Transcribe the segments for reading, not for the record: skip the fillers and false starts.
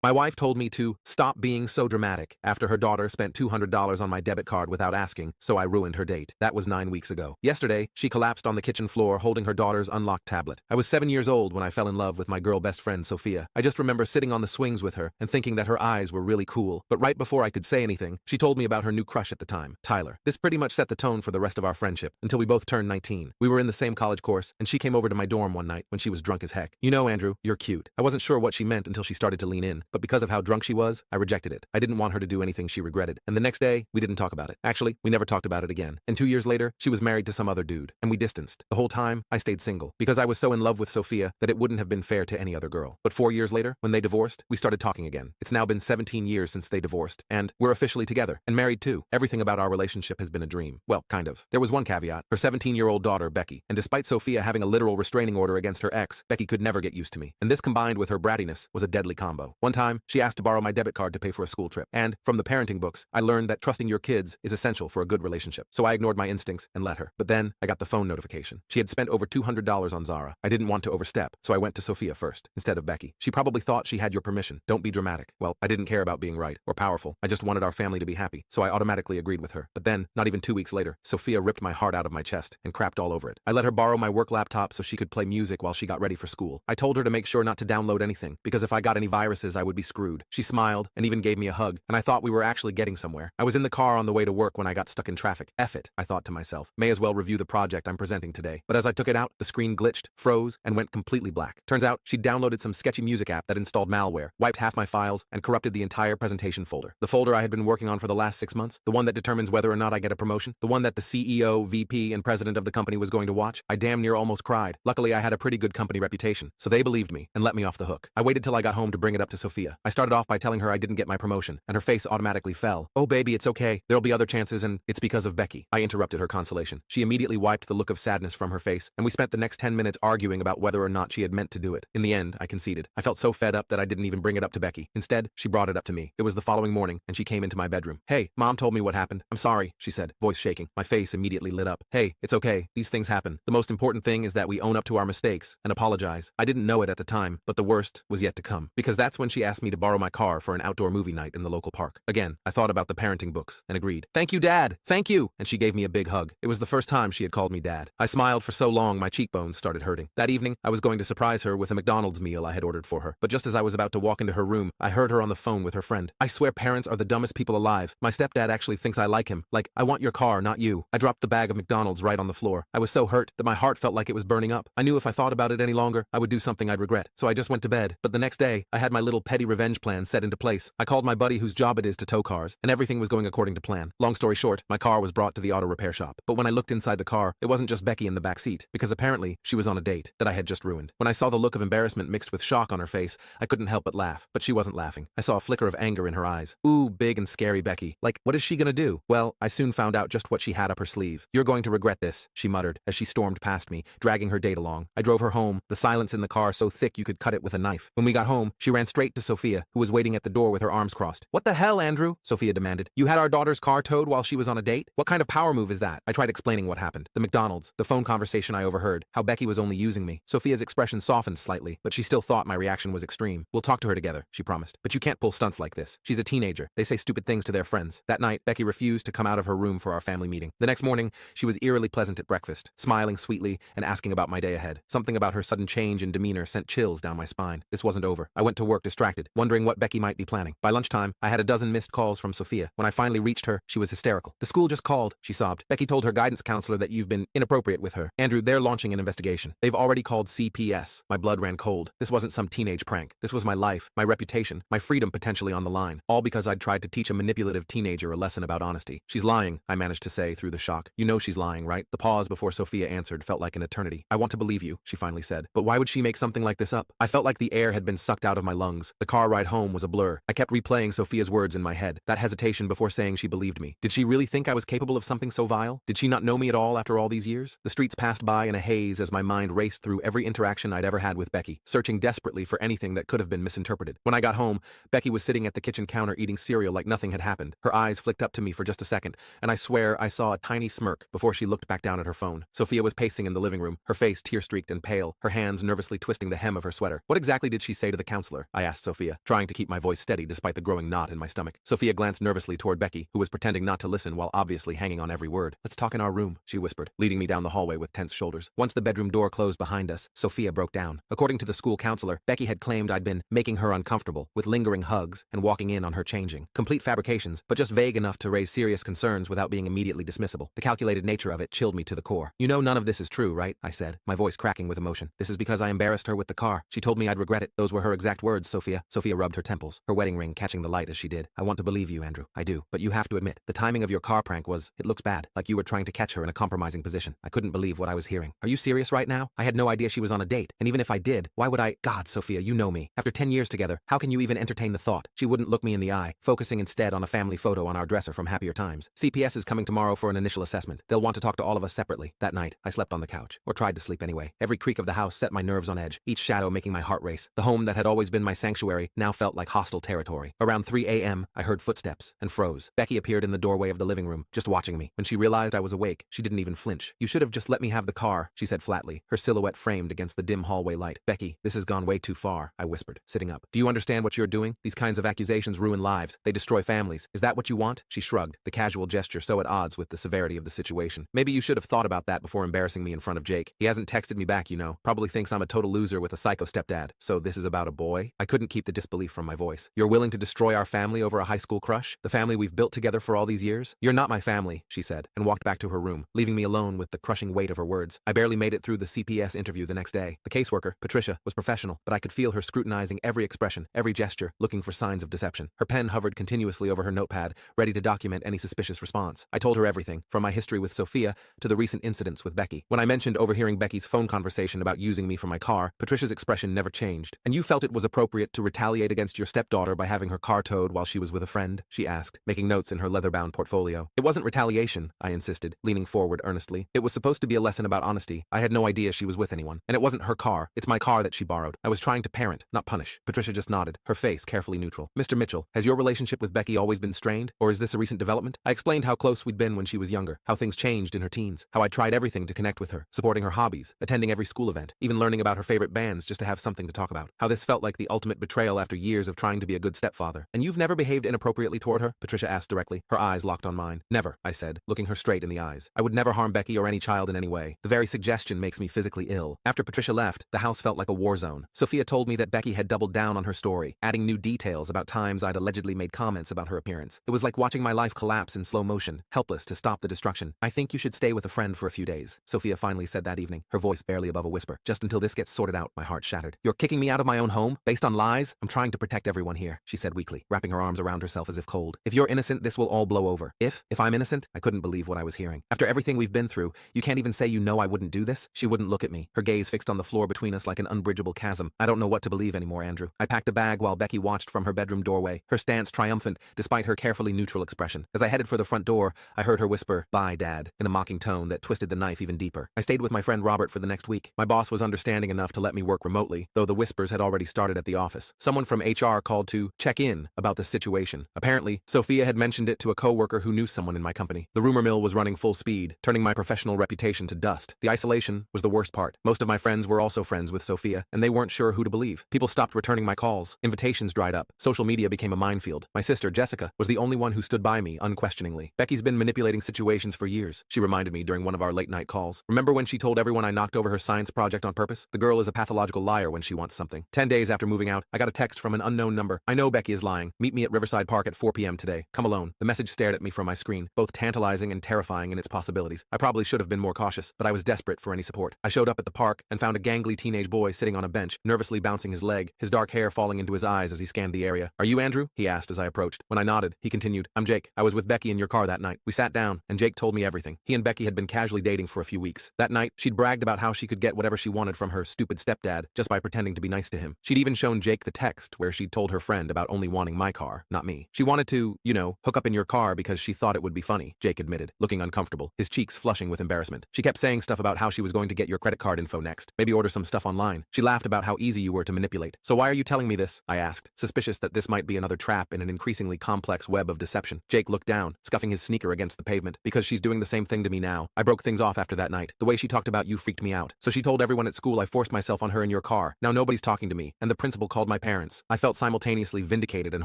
My wife told me to stop being so dramatic after her daughter spent $200 on my debit card without asking, so I ruined her date. That was 9 weeks ago. Yesterday, she collapsed on the kitchen floor holding her daughter's unlocked tablet. I was 7 years old when I fell in love with my girl best friend Sophia. I just remember sitting on the swings with her and thinking that her eyes were really cool. But right before I could say anything, she told me about her new crush at the time, Tyler. This pretty much set the tone for the rest of our friendship until we both turned 19. We were in the same college course, and she came over to my dorm one night when she was drunk as heck. You know, Andrew, you're cute. I wasn't sure what she meant until she started to lean in, but because of how drunk she was, I rejected it. I didn't want her to do anything she regretted. And the next day, we didn't talk about it. Actually, we never talked about it again. And 2 years later, she was married to some other dude, and we distanced. The whole time, I stayed single, because I was so in love with Sophia that it wouldn't have been fair to any other girl. But 4 years later, when they divorced, we started talking again. It's now been 17 years since they divorced, and we're officially together, and married too. Everything about our relationship has been a dream. Well, kind of. There was one caveat, her 17-year-old daughter, Becky. And despite Sophia having a literal restraining order against her ex, Becky could never get used to me. And this combined with her brattiness was a deadly combo. One time, she asked to borrow my debit card to pay for a school trip. And from the parenting books, I learned that trusting your kids is essential for a good relationship. So I ignored my instincts and let her. But then I got the phone notification. She had spent over $200 on Zara. I didn't want to overstep, so I went to Sophia first, instead of Becky. She probably thought she had your permission. Don't be dramatic. Well, I didn't care about being right or powerful. I just wanted our family to be happy, so I automatically agreed with her. But then, not even 2 weeks later, Sophia ripped my heart out of my chest and crapped all over it. I let her borrow my work laptop so she could play music while she got ready for school. I told her to make sure not to download anything, because if I got any viruses, I would be screwed. She smiled and even gave me a hug, and I thought we were actually getting somewhere. I was in the car on the way to work when I got stuck in traffic. F it, I thought to myself. May as well review the project I'm presenting today. But as I took it out, the screen glitched, froze, and went completely black. Turns out, she'd downloaded some sketchy music app that installed malware, wiped half my files, and corrupted the entire presentation folder. The folder I had been working on for the last 6 months, the one that determines whether or not I get a promotion, the one that the CEO, VP, and president of the company was going to watch. I damn near almost cried. Luckily, I had a pretty good company reputation, so they believed me and let me off the hook. I waited till I got home to bring it up to Sophia. I started off by telling her I didn't get my promotion, and her face automatically fell. Oh baby, it's okay. There'll be other chances, and it's because of Becky. I interrupted her consolation. She immediately wiped the look of sadness from her face, and we spent the next 10 minutes arguing about whether or not she had meant to do it. In the end, I conceded. I felt so fed up that I didn't even bring it up to Becky. Instead, she brought it up to me. It was the following morning, and she came into my bedroom. Hey, Mom told me what happened. I'm sorry, she said, voice shaking. My face immediately lit up. Hey, it's okay. These things happen. The most important thing is that we own up to our mistakes and apologize. I didn't know it at the time, but the worst was yet to come, because that's when she asked me to borrow my car for an outdoor movie night in the local park. Again, I thought about the parenting books and agreed. Thank you, Dad. Thank you. And she gave me a big hug. It was the first time she had called me Dad. I smiled for so long my cheekbones started hurting. That evening, I was going to surprise her with a McDonald's meal I had ordered for her. But just as I was about to walk into her room, I heard her on the phone with her friend. I swear parents are the dumbest people alive. My stepdad actually thinks I like him. Like, I want your car, not you. I dropped the bag of McDonald's right on the floor. I was so hurt that my heart felt like it was burning up. I knew if I thought about it any longer, I would do something I'd regret. So I just went to bed. But the next day, I had my little petty revenge plan set into place. I called my buddy whose job it is to tow cars, and everything was going according to plan. Long story short, my car was brought to the auto repair shop. But when I looked inside the car, it wasn't just Becky in the back seat, because apparently she was on a date that I had just ruined. When I saw the look of embarrassment mixed with shock on her face, I couldn't help but laugh. But she wasn't laughing. I saw a flicker of anger in her eyes. Ooh, big and scary Becky. Like, what is she gonna do? Well, I soon found out just what she had up her sleeve. You're going to regret this, she muttered as she stormed past me, dragging her date along. I drove her home, the silence in the car so thick you could cut it with a knife. When we got home, she ran straight to Sophia, who was waiting at the door with her arms crossed. What the hell, Andrew? Sophia demanded. You had our daughter's car towed while she was on a date? What kind of power move is that? I tried explaining what happened. The McDonald's, the phone conversation I overheard, how Becky was only using me. Sophia's expression softened slightly, but she still thought my reaction was extreme. We'll talk to her together, she promised. But you can't pull stunts like this. She's a teenager. They say stupid things to their friends. That night, Becky refused to come out of her room for our family meeting. The next morning, she was eerily pleasant at breakfast, smiling sweetly and asking about my day ahead. Something about her sudden change in demeanor sent chills down my spine. This wasn't over. I went to work distracted, wondering what Becky might be planning. By lunchtime, I had a dozen missed calls from Sophia. When I finally reached her, she was hysterical. The school just called, she sobbed. Becky told her guidance counselor that you've been inappropriate with her. Andrew, they're launching an investigation. They've already called CPS. My blood ran cold. This wasn't some teenage prank. This was my life, my reputation, my freedom potentially on the line. All because I'd tried to teach a manipulative teenager a lesson about honesty. She's lying, I managed to say through the shock. You know she's lying, right? The pause before Sophia answered felt like an eternity. I want to believe you, she finally said. But why would she make something like this up? I felt like the air had been sucked out of my lungs. The car ride home was a blur. I kept replaying Sophia's words in my head. That hesitation before saying she believed me. Did she really think I was capable of something so vile? Did she not know me at all after all these years? The streets passed by in a haze as my mind raced through every interaction I'd ever had with Becky, searching desperately for anything that could have been misinterpreted. When I got home, Becky was sitting at the kitchen counter eating cereal like nothing had happened. Her eyes flicked up to me for just a second, and I swear I saw a tiny smirk before she looked back down at her phone. Sophia was pacing in the living room, her face tear-streaked and pale, her hands nervously twisting the hem of her sweater. What exactly did she say to the counselor? I asked Sophia, trying to keep my voice steady despite the growing knot in my stomach. Sophia glanced nervously toward Becky, who was pretending not to listen while obviously hanging on every word. "Let's talk in our room," she whispered, leading me down the hallway with tense shoulders. Once the bedroom door closed behind us, Sophia broke down. According to the school counselor, Becky had claimed I'd been making her uncomfortable with lingering hugs and walking in on her changing. Complete fabrications, but just vague enough to raise serious concerns without being immediately dismissible. The calculated nature of it chilled me to the core. "You know none of this is true, right?" I said, my voice cracking with emotion. "This is because I embarrassed her with the car. She told me I'd regret it. Those were her exact words, Sophia." Sophia rubbed her temples, her wedding ring catching the light as she did. "I want to believe you, Andrew. I do. But you have to admit, the timing of your car prank it looks bad, like you were trying to catch her in a compromising position." I couldn't believe what I was hearing. "Are you serious right now? I had no idea she was on a date, and even if I did, why would I? God, Sophia, you know me. After 10 years together, how can you even entertain the thought?" She wouldn't look me in the eye, focusing instead on a family photo on our dresser from happier times. "CPS is coming tomorrow for an initial assessment. They'll want to talk to all of us separately." That night, I slept on the couch, or tried to sleep anyway. Every creak of the house set my nerves on edge, each shadow making my heart race. The home that had always been my sanctuary now felt like hostile territory. Around 3 a.m., I heard footsteps and froze. Becky appeared in the doorway of the living room, just watching me. When she realized I was awake, she didn't even flinch. "You should have just let me have the car," she said flatly, her silhouette framed against the dim hallway light. "Becky, this has gone way too far," I whispered, sitting up. "Do you understand what you're doing? These kinds of accusations ruin lives. They destroy families. Is that what you want?" She shrugged, the casual gesture so at odds with the severity of the situation. "Maybe you should have thought about that before embarrassing me in front of Jake. He hasn't texted me back, you know. Probably thinks I'm a total loser with a psycho stepdad. So this is about a boy?" I couldn't keep the disbelief from my voice. "You're willing to destroy our family over a high school crush? The family we've built together for all these years? You're not my family," she said, and walked back to her room, leaving me alone with the crushing weight of her words. I barely made it through the CPS interview the next day. The caseworker, Patricia, was professional, but I could feel her scrutinizing every expression, every gesture, looking for signs of deception. Her pen hovered continuously over her notepad, ready to document any suspicious response. I told her everything, from my history with Sophia to the recent incidents with Becky. When I mentioned overhearing Becky's phone conversation about using me for my car, Patricia's expression never changed. "And you felt it was appropriate to retaliate against your stepdaughter by having her car towed while she was with a friend?" she asked, making notes in her leather-bound portfolio. "It wasn't retaliation," I insisted, leaning forward earnestly. "It was supposed to be a lesson about honesty. I had no idea she was with anyone. And it wasn't her car. It's my car that she borrowed. I was trying to parent, not punish." Patricia just nodded, her face carefully neutral. "Mr. Mitchell, has your relationship with Becky always been strained, or is this a recent development?" I explained how close we'd been when she was younger, how things changed in her teens, how I tried everything to connect with her, supporting her hobbies, attending every school event, even learning about her favorite bands just to have something to talk about. How this felt like the ultimate betrayal after years of trying to be a good stepfather. "And you've never behaved inappropriately toward her?" Patricia asked directly, her eyes locked on mine. "Never," I said, looking her straight in the eyes. "I would never harm Becky or any child in any way. The very suggestion makes me physically ill." After Patricia left, the house felt like a war zone. Sophia told me that Becky had doubled down on her story, adding new details about times I'd allegedly made comments about her appearance. It was like watching my life collapse in slow motion, helpless to stop the destruction. "I think you should stay with a friend for a few days," Sophia finally said that evening, her voice barely above a whisper. "Just until this gets sorted out." My heart shattered. "You're kicking me out of my own home, based on lies?" "I'm trying to protect everyone here," she said weakly, wrapping her arms around herself as if cold. "If you're innocent, this will all blow over." If I'm innocent?" I couldn't believe what I was hearing. "After everything we've been through, you can't even say you know I wouldn't do this?" She wouldn't look at me, her gaze fixed on the floor between us like an unbridgeable chasm. "I don't know what to believe anymore, Andrew." I packed a bag while Becky watched from her bedroom doorway, her stance triumphant despite her carefully neutral expression. As I headed for the front door, I heard her whisper, "Bye, Dad," in a mocking tone that twisted the knife even deeper. I stayed with my friend Robert for the next week. My boss was understanding enough to let me work remotely, though the whispers had already started at the office. Someone from HR called to check in about the situation. Apparently, Sophia had mentioned it to a coworker who knew someone in my company. The rumor mill was running full speed, turning my professional reputation to dust. The isolation was the worst part. Most of my friends were also friends with Sophia, and they weren't sure who to believe. People stopped returning my calls. Invitations dried up. Social media became a minefield. My sister, Jessica, was the only one who stood by me unquestioningly. "Becky's been manipulating situations for years," she reminded me during one of our late-night calls. "Remember when she told everyone I knocked over her science project on purpose? The girl is a pathological liar when she wants something." 10 days after moving out, I got a text from an unknown number. "I know Becky is lying. Meet me at Riverside Park at 4 p.m. today. Come alone." The message stared at me from my screen, both tantalizing and terrifying in its possibilities. I probably should have been more cautious, but I was desperate for any support. I showed up at the park and found a gangly teenage boy sitting on a bench, nervously bouncing his leg, his dark hair falling into his eyes as he scanned the area. "Are you Andrew?" he asked as I approached. When I nodded, he continued, "I'm Jake. I was with Becky in your car that night." We sat down, and Jake told me everything. He and Becky had been casually dating for a few weeks. That night, she'd bragged about how she could get whatever she wanted from her stupid stepdad just by pretending to be nice to him. She'd even shown Jake the text where she'd told her friend about only wanting my car, not me. She wanted to, hook up in your car because she thought it would be funny, Jake admitted, looking uncomfortable, his cheeks flushing with embarrassment. "She kept saying stuff about how she was going to get your credit card info next, maybe order some stuff online. She laughed about how easy you were to manipulate." "So why are you telling me this?" I asked, suspicious that this might be another trap in an increasingly complex web of deception. Jake looked down, scuffing his sneaker against the pavement. "Because she's doing the same thing to me now. I broke things off after that night. The way she talked about you freaked me out. So she told everyone at school I forced myself on her in your car. Now nobody's talking to me, and the principal called my parents. I felt simultaneously vindicated and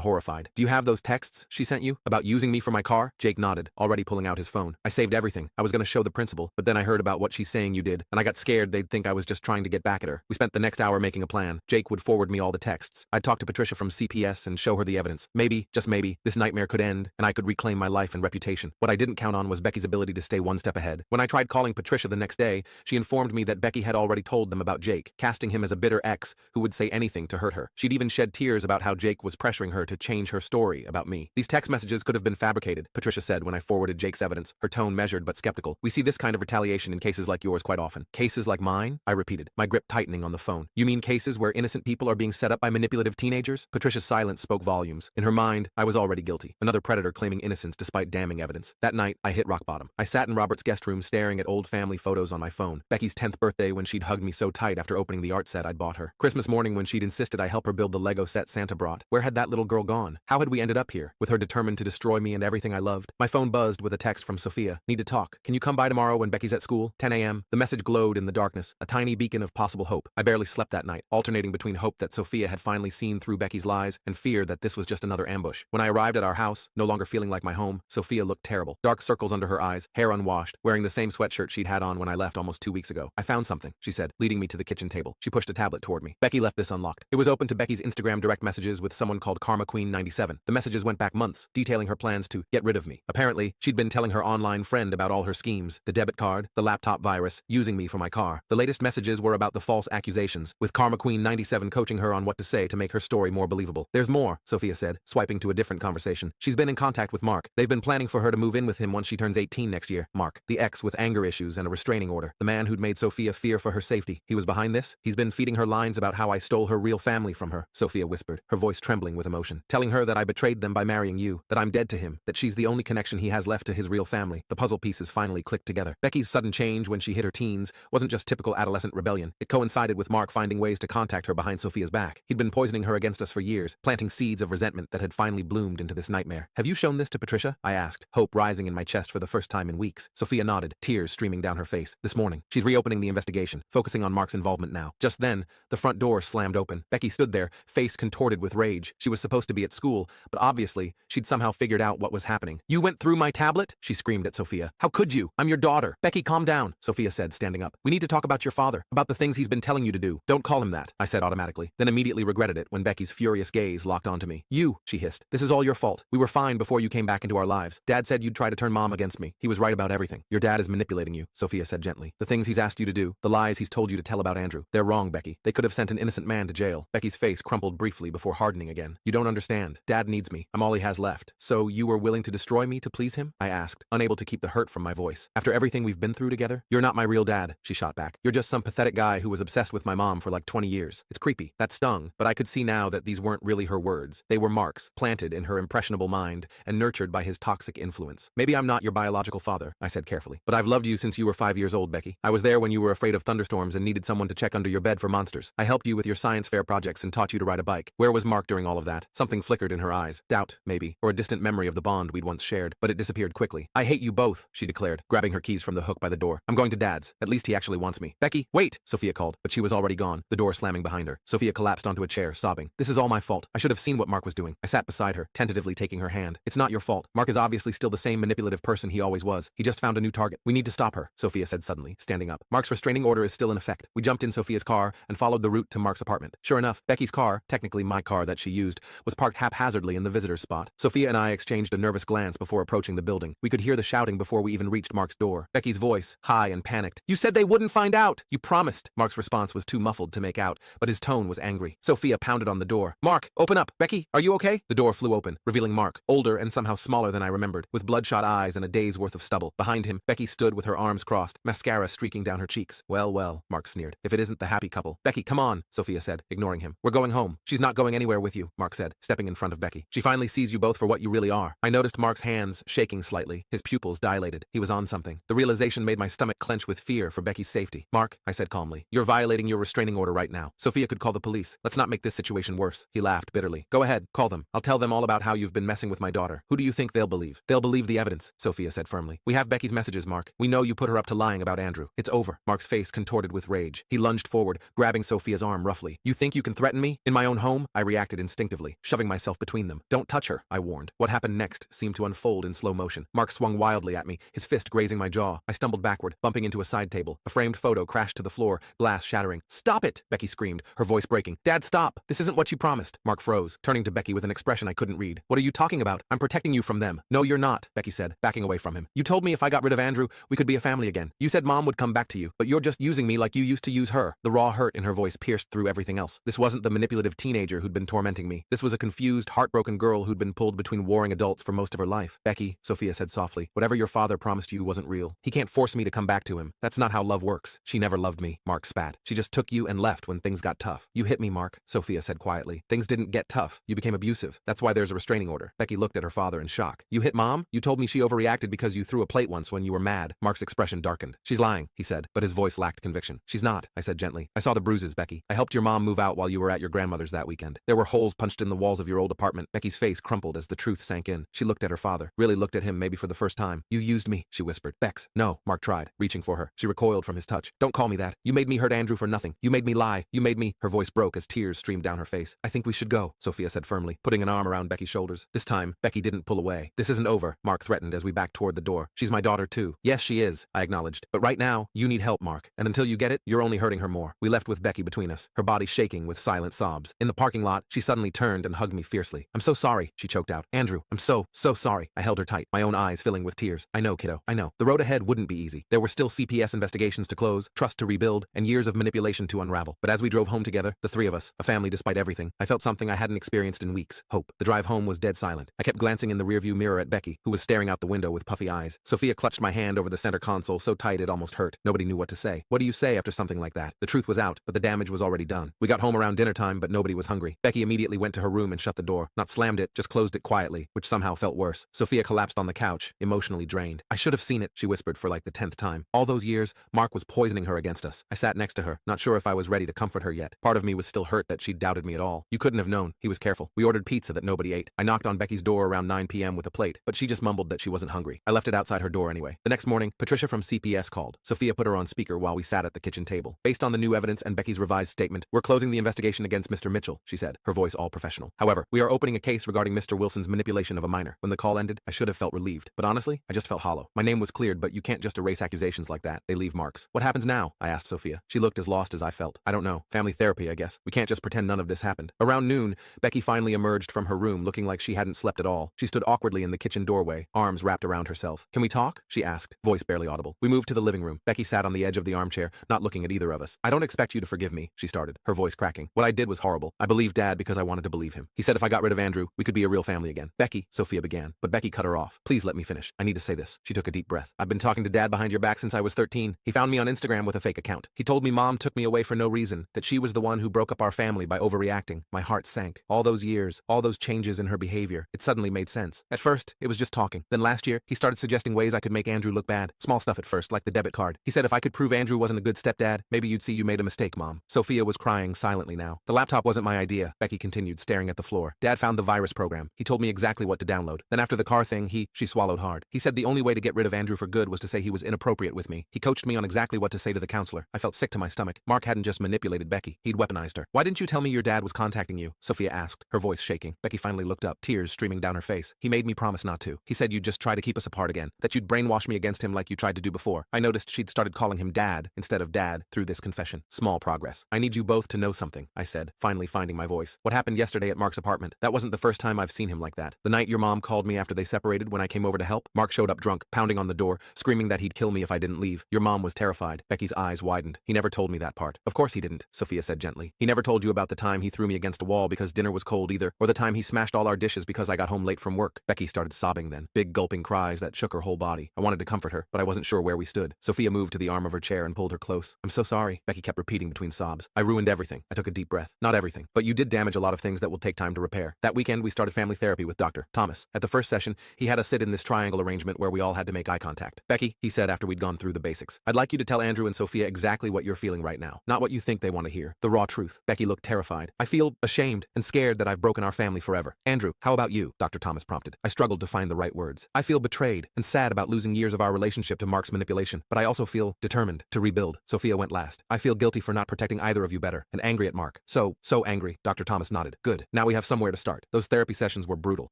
horrified. Do you have those texts she sent you about using me for my car? Jake nodded, already pulling out his phone. I saved everything. I was going to show the principal, but then I heard about what she's saying you did, and I got scared they'd think I was just trying to get back at her. We spent the next hour making a plan. Jake would forward me all the texts. I'd talk to Patricia from CPS and show her the evidence. Maybe, just maybe, this nightmare could end, and I could reclaim my life and reputation. What I didn't count on was Becky's ability to stay one step ahead. When I tried calling Patricia the next day, she informed me that Becky had already told them about Jake, casting him as a bitter ex who would say anything to hurt her. She'd even shed tears about how Jake was pressuring her to change her story about me. These text messages could have been fabricated, Patricia said when I forwarded Jake's evidence, her tone measured but skeptical. We see this kind of retaliation in cases like yours quite often. Cases like mine? I repeated, my grip tightening on the phone. You mean cases where innocent people are being set up by manipulative teenagers? Patricia's silence spoke volumes. In her mind, I was already guilty. Another predator claiming innocence despite damning evidence. That night, I hit rock bottom. I sat in Robert's guest room staring at old family photos on my phone. Becky's 10th birthday when she'd hugged me so tight after opening the art set I'd bought her. Christmas morning when she'd insisted I help her build the Lego set Santa brought. Where had that little girl gone? How had we ended up here? With her determined to destroy me and everything I loved? My phone buzzed with a text from Sophia. Need to talk. Can you come by tomorrow when Becky's at school? 10 a.m. The message glowed in the darkness, a tiny beacon of possible hope. I barely slept that night, alternating between hope that Sophia had finally seen through Becky's lies and fear that this was just another ambush. When I arrived at our house, no longer feeling like my home, Sophia looked terrible. Dark circles under her eyes, hair unwashed, wearing the same sweatshirt she'd had on when I left almost 2 weeks ago. I found something, she said, leading me to the kitchen table. She pushed a tablet toward me. Becky left this unlocked. It was open to Becky's Instagram direct messages with someone called Karma Queen 97. The messages went back months, detailing her plans to get rid of me. Apparently, she'd been telling her online friend about all her schemes, the debit card, the laptop virus, using me for my car. The latest messages were about the false accusations, with Karma Queen 97 coaching her on what to say to make her story more believable. There's more, Sophia said, swiping to a different conversation. She's been in contact with Mark. They've been planning for her to move in with him once she turns 18 next year. Mark, the ex with anger issues and a restraining order. The man who'd made Sophia fear for her safety. He was behind this? He's been feeding her lines about how I stole her real family from her, Sophia whispered, her voice trembling with emotion. Telling her that I betrayed them by marrying you, that I'm dead to him, that she's the only connection he has left to his real family. The puzzle pieces finally clicked together. Becky's sudden change when she hit her teens wasn't just typical adolescent rebellion. It coincided with Mark finding ways to contact her behind Sophia's back. He'd been poisoning her against us for years, planting seeds of resentment that had finally bloomed into this nightmare. Have you shown this to Patricia? I asked, hope rising in my chest for the first time in weeks. Sophia nodded, tears streaming down her face. This morning. She's reopening the investigation, focusing on Mark's involvement now. Just then, the front door slammed open. Becky stood there, face contorted with rage. She was supposed to be at school, but obviously, she'd somehow figured out what was happening. You went through my tablet? She screamed at Sophia. How could you? I'm your daughter. Becky, calm down, Sophia said, standing up. We need to talk about your father, about the things he's been telling you to do. Don't call him that, I said automatically, then immediately regretted it when Becky's furious gaze locked onto me. You, she hissed. This is all your fault. We were fine before you came back into our lives. Dad said you'd try to turn Mom against me. He was right about everything. Your dad is manipulating you, Sophia said gently. The things he's asked you to do, the lies he's told you to tell about Andrew. They're wrong, Becky. They could have sent an innocent man to jail. Becky's face crumpled briefly before hardening again. You don't understand. Dad needs me. I'm all he has left. So you were willing to destroy me to please him? I asked, unable to keep the hurt from my voice. After everything we've been through together? You're not my real dad, she shot back. You're just some pathetic guy who was obsessed with my mom for like 20 years. It's creepy. That stung, but I could see now that these weren't really her words. They were Mark's, planted in her impressionable mind and nurtured by his toxic influence. Maybe I'm not your biological father, I said carefully, but I've loved you since you were 5 years old, Becky. I was there when you were afraid of thunderstorms and needed someone to check under your bed for monsters. I helped you with your science fair projects and taught you to ride a bike. Where was Mark during all of that? Something flickered in her eyes. Doubt, maybe, or a distant memory of the bond we'd once shared, but it disappeared quickly. I hate you both, she declared, grabbing her keys from the hook by the door. I'm going to Dad's. At least he actually wants me. Becky, wait, Sophia called, but she was already gone, the door slamming behind her. Sophia collapsed onto a chair, sobbing. This is all my fault. I should have seen what Mark was doing. I sat beside her, tentatively taking her hand. It's not your fault. Mark is obviously still the same manipulative person he always was. He just found a new target. We need to stop her, Sophia said suddenly, standing up. Mark's restraining order is still in effect. We jumped in Sophia's car and followed the route to Mark's apartment. Sure enough, Becky's car, technically my car that she used, was parked haphazardly in the visitor's spot. Sophia and I exchanged a nervous glance before approaching the building. We could hear the shouting before we even reached Mark's door. Becky's voice, high and panicked. You said they wouldn't find out. You promised. Mark's response was too muffled to make out, but his tone was angry. Sophia pounded on the door. Mark, open up. Becky, are you okay? The door flew open, revealing Mark, older and somehow smaller than I remembered, with bloodshot eyes and a day's worth of stubble. Behind him, Becky stood with her arms crossed, mascara streaking down her cheeks. Well, well, Mark sneered. If it isn't the happy couple. Becky, come on, Sophia said, ignoring him. We're going home. She's not going anywhere with you, Mark said, stepping in front of Becky. She finally sees you both for what you really are. I noticed Mark's hands shaking slightly, his pupils dilated. He was on something. The realization made my stomach clench with fear for Becky's safety. Mark, I said calmly, you're violating your restraining order right now. Sophia could call the police. Let's not make this situation worse. He laughed bitterly. Go ahead, call them. I'll tell them all about how you've been messing with my daughter. Who do you think they'll believe? They'll believe the evidence, Sophia said firmly. We have Becky's messages, Mark. We know you put her up to lying about Andrew. It's over. Mark's face contorted with rage. He lunged forward, grabbing Sophia's arm roughly. You think you can threaten me? me? In my own home? I reacted instinctively, shoving myself between them. Don't touch her, I warned. What happened next seemed to unfold in slow motion. Mark swung wildly at me, his fist grazing my jaw. I stumbled backward, bumping into a side table. A framed photo crashed to the floor, glass shattering. Stop it! Becky screamed, her voice breaking. Dad, stop! This isn't what you promised. Mark froze, turning to Becky with an expression I couldn't read. What are you talking about? I'm protecting you from them. No, you're not, Becky said, backing away from him. You told me if I got rid of Andrew, we could be a family again. You said Mom would come back to you, but you're just using me like you used to use her. The raw hurt in her voice pierced through everything else. This wasn't the manipulative teenager who'd been tormenting me. This was a confused, heartbroken girl who'd been pulled between warring adults for most of her life. Becky, Sophia said softly, whatever your father promised you wasn't real. He can't force me to come back to him. That's not how love works. She never loved me, Mark spat. She just took you and left when things got tough. You hit me, Mark, Sophia said quietly. Things didn't get tough. You became abusive. That's why there's a restraining order. Becky looked at her father in shock. You hit Mom? You told me she overreacted because you threw a plate once when you were mad. Mark's expression darkened. She's lying, he said, but his voice lacked conviction. She's not, I said gently. I saw the bruises, Becky. I helped your mom move out while you were at your grandmother's that weekend. There were holes punched in the walls of your old apartment. Becky's face crumpled as the truth sank in. She looked at her father, really looked at him maybe for the first time. You used me, she whispered. Bex, no, Mark tried, reaching for her. She recoiled from his touch. Don't call me that. You made me hurt Andrew for nothing. You made me lie. You made me. Her voice broke as tears streamed down her face. I think we should go, Sophia said firmly, putting an arm around Becky's shoulders. This time, Becky didn't pull away. This isn't over, Mark threatened as we backed toward the door. She's my daughter too. Yes, she is, I acknowledged. But right now, you need help, Mark. And until you get it, you're only hurting her more. We left with Becky between us, her body shaking with silent sobs. In the parking lot, she suddenly turned and hugged me fiercely. I'm so sorry, she choked out. Andrew, I'm so sorry. I held her tight, my own eyes filling with tears. I know, kiddo, I know. The road ahead wouldn't be easy. There were still CPS investigations to close, trust to rebuild, and years of manipulation to unravel. But as we drove home together, the three of us, a family despite everything, I felt something I hadn't experienced in weeks. Hope. The drive home was dead silent. I kept glancing in the rearview mirror at Becky, who was staring out the window with puffy eyes. Sophia clutched my hand over the center console so tight it almost hurt. Nobody knew what to say. What do you say after something like that? The truth was out, but the damage was already done. We got home around dinner time, but nobody was hungry. Becky immediately went to her room and shut the door. Not slammed it, just closed it quietly, which somehow felt worse. Sophia collapsed on the couch, emotionally drained. I should have seen it, she whispered for like the 10th time. All those years, Mark was poisoning her against us. I sat next to her, not sure if I was ready to comfort her yet. Part of me was still hurt that she'd doubted me at all. You couldn't have known. He was careful. We ordered pizza that nobody ate. I knocked on Becky's door around 9 p.m. with a plate, but she just mumbled that she wasn't hungry. I left it outside her door anyway. The next morning, Patricia from CPS called. Sophia put her on speaker while we sat at the kitchen table. Based on the new evidence and Becky's revised statement, we're closing the investigation against Mr. Mitchell, she said, her voice all professional. However, we are opening a case regarding Mr. Wilson's manipulation of a minor. When the call ended, I should have felt relieved, but honestly, I just felt hollow. My name was cleared, but you can't just erase accusations like that. They leave marks. What happens now? I asked Sophia. She looked as lost as I felt. I don't know. Family therapy, I guess. We can't just pretend none of this happened. Around noon, Becky finally emerged from her room looking like she hadn't slept at all. She stood awkwardly in the kitchen doorway, arms wrapped around herself. Can we talk? She asked, voice barely audible. We moved to the living room. Becky sat on the edge of the armchair, not looking at either of us. I don't expect you to forgive me, she started, her voice cracking. What I did was horrible. I believed Dad because I wanted to believe him. He said if I got rid of Andrew, we could be a real family again. Becky, Sophia began, but Becky cut her off. Please let me finish. I need to say this. She took a deep breath. I've been talking to Dad behind your back since I was 13. He found me on Instagram with a fake account. He told me Mom took me away for no reason, that she was the one who broke up our family by overreacting. My heart sank. All those years, all those changes in her behavior, it suddenly made sense. At first, it was just talking. Then last year, he started suggesting ways I could make Andrew look bad. Small stuff at first, like the debit card. He said if I could prove Andrew wasn't a good stepdad, maybe you'd see you made a mistake, Mom. Sophia was crying silently now. The laptop wasn't my idea, Becky continued, staring at the floor. Dad found the virus program. He told me exactly what to download. Then after the car thing, she swallowed hard. He said the only way to get rid of Andrew for good was to say he was inappropriate with me. He coached me on exactly what to say to the counselor. I felt sick to my stomach. Mark hadn't just manipulated Becky. He'd weaponized her. Why didn't you tell me your dad was contacting you? Sophia asked, her voice shaking. Becky finally looked up, tears streaming down her face. He made me promise not to. He said you'd just try to keep us apart again, that you'd brainwash me against him like you tried to do before. I noticed she'd started calling him Dad instead of Dad through this confession. Small progress. I need you both to know something, I said, finally finding my voice. What happened yesterday at Mark's apartment? That wasn't the first time I've seen him like that. The night your mom called me after they separated when I came over to help, Mark showed up drunk, pounding on the door, screaming that he'd kill me if I didn't leave. Your mom was terrified. Becky's eyes widened. He never told me that part. Of course he didn't, Sophia said gently. He never told you about the time he threw me against a wall because dinner was cold either, or the time he smashed all our dishes because I got home late from work. Becky started sobbing then, big gulping cries that shook her whole body. I wanted to comfort her, but I wasn't sure where we stood. Sophia moved to the arm of her chair and pulled her close. I'm so sorry, Becky kept repeating between sobs. I ruined everything. I took a deep breath. Not everything, but you did damage a lot of things that will take time to repair. That weekend we started family therapy with Dr. Thomas. At the first session, he had us sit in this triangle arrangement where we all had to make eye contact. Becky, he said after we'd gone through the basics, I'd like you to tell Andrew and Sophia exactly what you're feeling right now, not what you think they want to hear. The raw truth. Becky looked terrified. I feel ashamed and scared that I've broken our family forever. Andrew, how about you? Dr. Thomas prompted. I struggled to find the right words. I feel betrayed and sad about losing years of our relationship to Mark's manipulation, but I also feel determined to rebuild. Sophia went last. I feel guilty for not protecting either of you better and angry at Mark. So So angry. Dr. Thomas nodded. Good. Now we have somewhere to start. Those therapy sessions were brutal.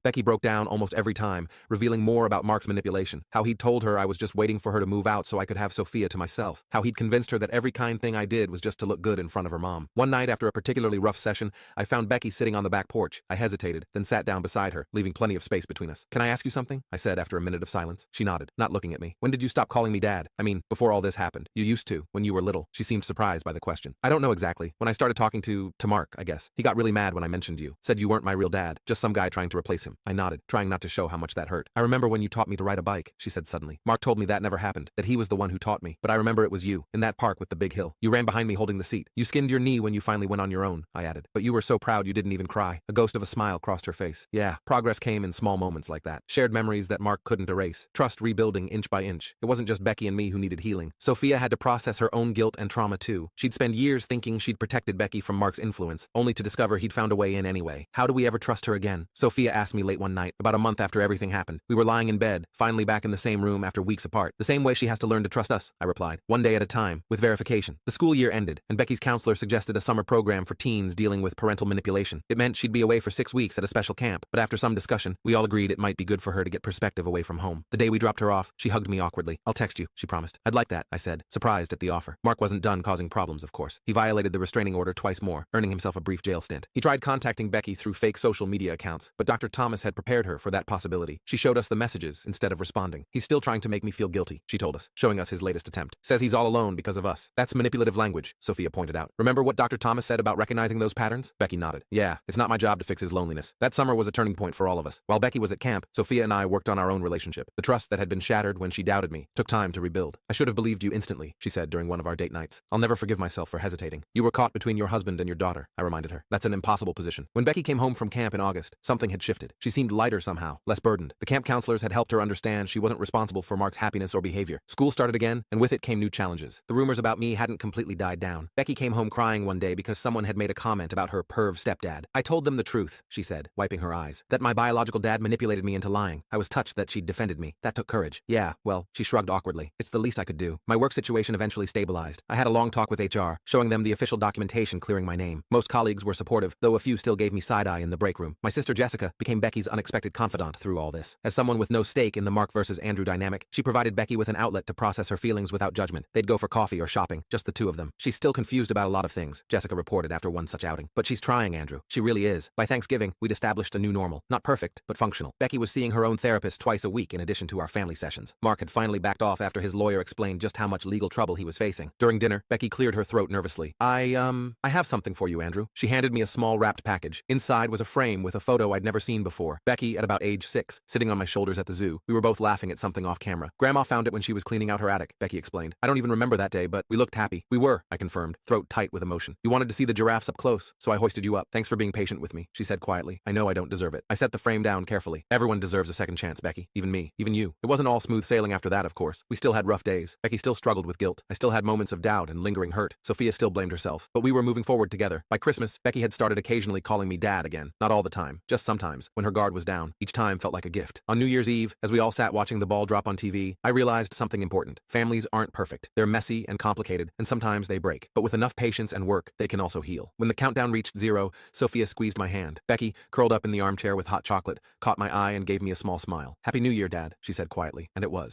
Becky broke down almost every time, revealing more about Mark's manipulation. How he'd told her I was just waiting for her to move out so I could have Sophia to myself. How he'd convinced her that every kind thing I did was just to look good in front of her mom. One night after a particularly rough session, I found Becky sitting on the back porch. I hesitated, then sat down beside her, leaving plenty of space between us. Can I ask you something? I said after a minute of silence. She nodded, not looking at me. When did you stop calling me Dad? I mean, before all this happened. You used to, when you were little. She seemed surprised by the question. I don't know exactly. When I started talking to Mark, I guess. He got really mad when I mentioned you. Said you weren't my real dad, just some guy trying to replace him. I nodded, trying not to show how much that hurt. I remember when you taught me to ride a bike, she said suddenly. Mark told me that never happened, that he was the one who taught me. But I remember it was you, in that park with the big hill. You ran behind me holding the seat. You skinned your knee when you finally went on your own, I added. But you were so proud you didn't even cry. A ghost of a smile crossed her face. Yeah, progress came in small moments like that. Shared memories that Mark couldn't erase. Trust rebuilding inch by inch. It wasn't just Becky and me who needed healing. Sophia had to process her own guilt and trauma too. She'd spend years thinking she'd protected Becky from Mark's influence, only to discover he'd found a way in anyway. How do we ever trust her again? Sophia asked me late one night, about a month after everything happened. We were lying in bed, finally back in the same room after weeks apart. The same way she has to learn to trust us, I replied. One day at a time, with verification. The school year ended, and Becky's counselor suggested a summer program for teens dealing with parental manipulation. It meant she'd be away for 6 weeks at a special camp, but after some discussion, we all agreed it might be good for her to get perspective away from home. The day we dropped her off, she hugged me awkwardly. I'll text you, she promised. I'd like that, I said, surprised at the offer. Mark wasn't done causing problems, of course. He violated the restraining order twice more, earning himself a brief jail stint. He tried contacting Becky through fake social media accounts, but Dr. Thomas had prepared her for that possibility. She showed us the messages instead of responding. He's still trying to make me feel guilty, she told us, showing us his latest attempt. Says he's all alone because of us. That's manipulative language, Sophia pointed out. Remember what Dr. Thomas said about recognizing those patterns? Becky nodded. Yeah, it's not my job to fix his loneliness. That summer was a turning point for all of us. While Becky was at camp, Sophia and I worked on our own relationship. The trust that had been shattered when she doubted me took time to rebuild. I should have believed you instantly, she said during one of our date nights. I'll never forgive myself for hesitating. You were caught between your husband and your daughter, I reminded her. That's an impossible position. When Becky came home from camp in August, something had shifted. She seemed lighter somehow, less burdened. The camp counselors had helped her understand she wasn't responsible for Mark's happiness or behavior. School started again, and with it came new challenges. The rumors about me hadn't completely died down. Becky came home crying one day because someone had made a comment about her perv stepdad. I told them the truth, she said, wiping her eyes, that my biological dad manipulated me into lying. I was touched that she'd defended me. That took courage. Yeah, well, she shrugged awkwardly. It's the least I could do. My work situation eventually stabilized. I had a long talk with HR, showing them the official documentation clearing my name. Most colleagues were supportive, though a few still gave me side-eye in the break room. My sister Jessica became Becky's unexpected confidant through all this. As someone with no stake in the Mark versus Andrew dynamic, she provided Becky with an outlet to process her feelings without judgment. They'd go for coffee or shopping, just the two of them. She's still confused about a lot of things, Jessica reported after one such outing. But she's trying, Andrew. She really is. By Thanksgiving, we'd established a new normal. Not perfect, but functional. Becky was seeing her own therapist twice a week in addition to our family sessions. Mark had finally backed off after his lawyer explained just how much legal trouble he was facing. During dinner, Becky cleared her throat nervously. I have something for you, Andrew. She handed me a small wrapped package. Inside was a frame with a photo I'd never seen before. Becky, at about age 6, sitting on my shoulders at the zoo. We were both laughing at something off camera. Grandma found it when she was cleaning out her attic, Becky explained. I don't even remember that day, but we looked happy. We were, I confirmed, throat tight with emotion. You wanted to see the giraffes up close, so I hoisted you up. Thanks for being patient with me, she said quietly. I know I don't deserve it. I set the frame down carefully. Everyone deserves a second chance, Becky. Even me. Even you. It wasn't all smooth sailing after that, of course. We still had rough days. Becky still struggled with guilt. I still had moments of doubt and lingering hurt. Sophia still blamed herself. But we were moving forward together. By Christmas, Becky had started occasionally calling me Dad again. Not all the time. Just sometimes, when her guard was down. Each time felt like a gift. On New Year's Eve, as we all sat watching the ball drop on TV, I realized something important. Families aren't perfect. They're messy and complicated, and sometimes they break. But with enough patience and work, they can also heal. When the countdown reached 0, Sophia squeezed my hand. Becky, curled up in the armchair with hot chocolate, caught my eye and gave me a small smile. Happy New Year, Dad, she said quietly, and it was.